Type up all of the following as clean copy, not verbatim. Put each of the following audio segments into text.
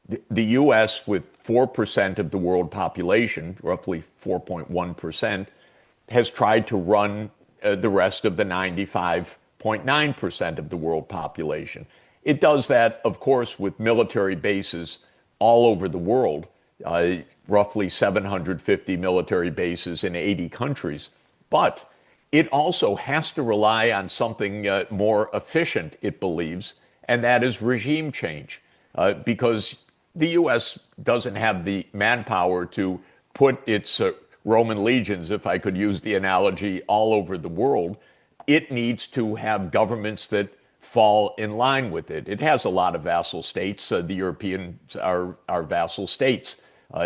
The US, with 4% of the world population, roughly 4.1%, has tried to run the rest of the 95.9% of the world population. It does that, of course, with military bases all over the world, roughly 750 military bases in 80 countries. But it also has to rely on something more efficient, it believes, and that is regime change. Because the U.S. doesn't have the manpower to put its Roman legions, if I could use the analogy, all over the world. It needs to have governments that fall in line with it. It has a lot of vassal states. The Europeans are vassal states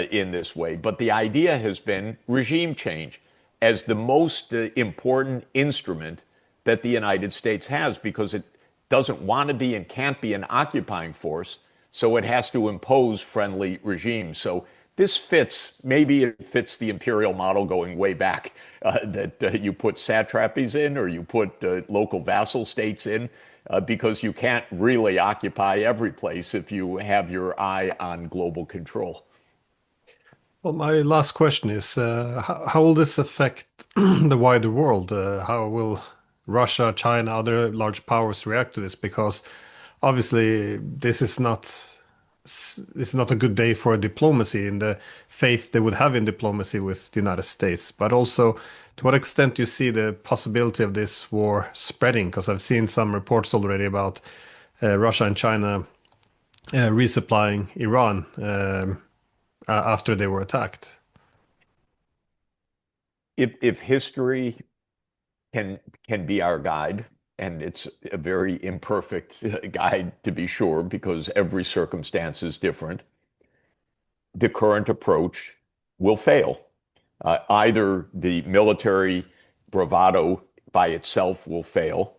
in this way. But the idea has been regime change as the most important instrument that the United States has, because it doesn't want to be and can't be an occupying force, so it has to impose friendly regimes. So this fits, maybe it fits the imperial model going way back, that you put satrapies in or you put local vassal states in, because you can't really occupy every place if you have your eye on global control. Well, my last question is, how will this affect the wider world? How will Russia, China, other large powers react to this? Because obviously this is not a good day for diplomacy in the faith they would have in diplomacy with the United States. But also, to what extent do you see the possibility of this war spreading? Because I've seen some reports already about Russia and China resupplying Iran after they were attacked. If history can be our guide, and it's a very imperfect guide to be sure, because every circumstance is different, the current approach will fail. Either the military bravado by itself will fail,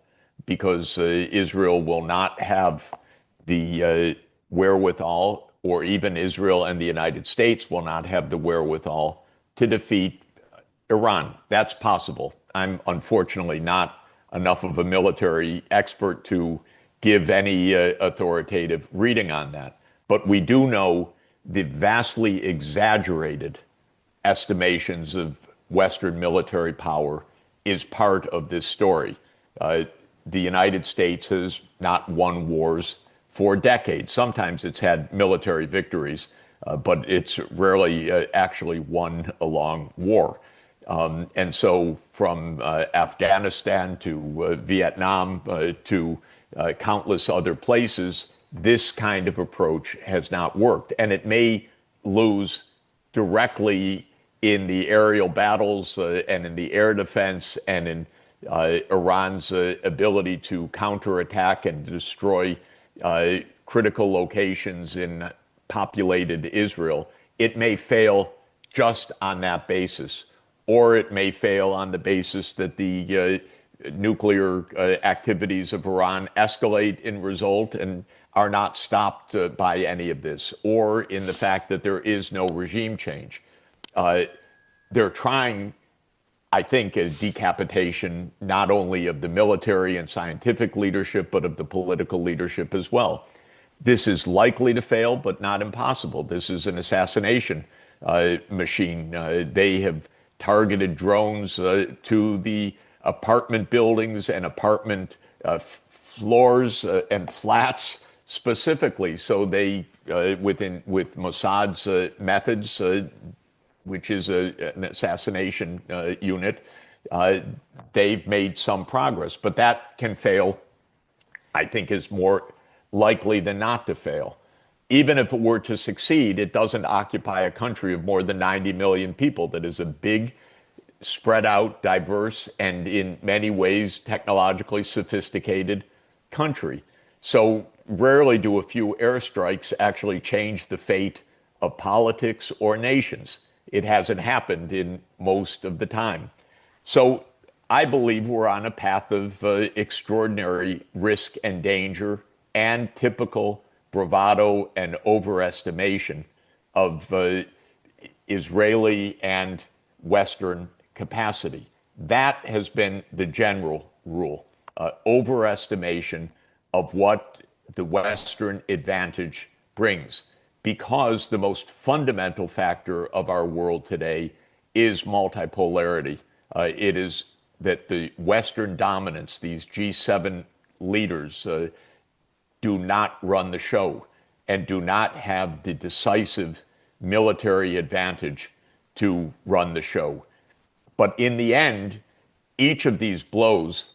because Israel will not have the wherewithal, or even Israel and the United States will not have the wherewithal to defeat Iran. That's possible. I'm unfortunately not enough of a military expert to give any authoritative reading on that. But we do know the vastly exaggerated estimations of Western military power is part of this story. The United States has not won wars for decades. Sometimes it's had military victories, but it's rarely actually won a long war. And so from Afghanistan to Vietnam to countless other places, this kind of approach has not worked. And it may lose directly in the aerial battles and in the air defense and in Iran's ability to counterattack and destroy critical locations in populated Israel. It may fail just on that basis. Or it may fail on the basis that the nuclear activities of Iran escalate in result and are not stopped by any of this, or in the fact that there is no regime change. They're trying, I think, a decapitation not only of the military and scientific leadership, but of the political leadership as well. This is likely to fail, but not impossible. This is an assassination machine. They have targeted drones to the apartment buildings and apartment floors and flats specifically. So they, with Mossad's methods, which is an assassination unit, they've made some progress. But that can fail, I think, is more likely than not to fail. Even if it were to succeed, it doesn't occupy a country of more than 90 million people. That is a big, spread out, diverse, and in many ways technologically sophisticated country. So rarely do a few airstrikes actually change the fate of politics or nations. It hasn't happened in most of the time. So I believe we're on a path of extraordinary risk and danger and typical bravado and overestimation of Israeli and Western capacity. That has been the general rule, overestimation of what the Western advantage brings. because the most fundamental factor of our world today is multipolarity. It is that the Western dominance, these G7 leaders, do not run the show and do not have the decisive military advantage to run the show. But in the end, each of these blows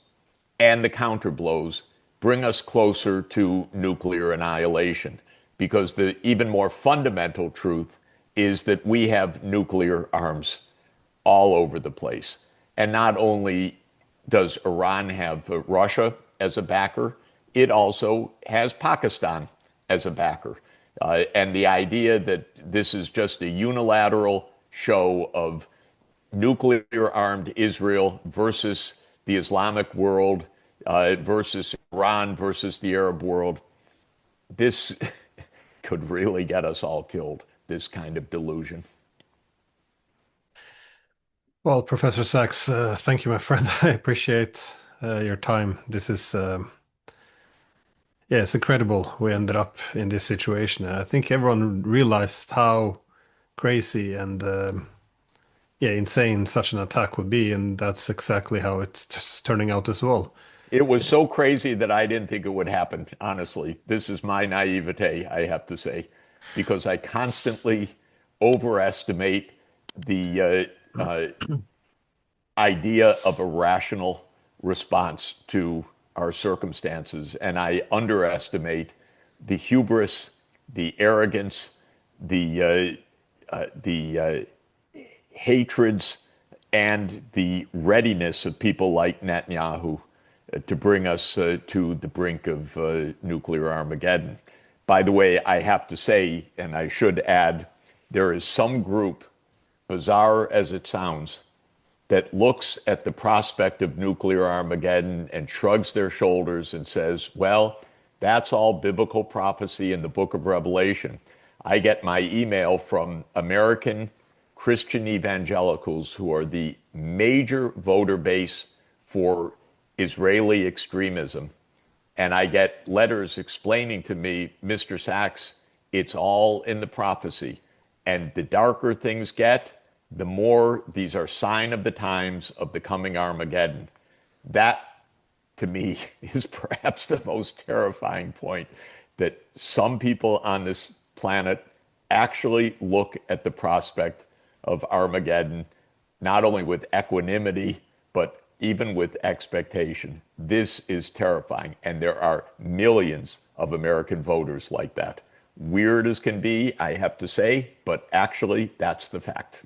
and the counter blows bring us closer to nuclear annihilation, because the even more fundamental truth is that we have nuclear arms all over the place. And not only does Iran have Russia as a backer, it also has Pakistan as a backer. And the idea that this is just a unilateral show of nuclear armed Israel versus the Islamic world, versus Iran versus the Arab world, this could really get us all killed, this kind of delusion. Well, Professor Sachs, thank you, my friend. I appreciate your time. This is, yeah, it's incredible we ended up in this situation. I think everyone realized how crazy and, yeah, insane such an attack would be, and that's exactly how it's turning out as well. It was so crazy that I didn't think it would happen, honestly. This is my naivete, I have to say, because I constantly overestimate the idea of a rational response to our circumstances, and I underestimate the hubris, the arrogance, the hatreds, and the readiness of people like Netanyahu to bring us to the brink of nuclear Armageddon. By the way, I have to say, and I should add, there is some group, bizarre as it sounds, that looks at the prospect of nuclear Armageddon and shrugs their shoulders and says, well, that's all biblical prophecy in the book of Revelation. I get my email from American Christian evangelicals who are the major voter base for Israeli extremism. And I get letters explaining to me, Mr. Sachs, it's all in the prophecy. And the darker things get, the more these are sign of the times of the coming Armageddon. That, to me, is perhaps the most terrifying point, that some people on this planet actually look at the prospect of Armageddon, not only with equanimity, but even with expectation. This is terrifying, and there are millions of American voters like that. Weird as can be, I have to say, but actually, that's the fact.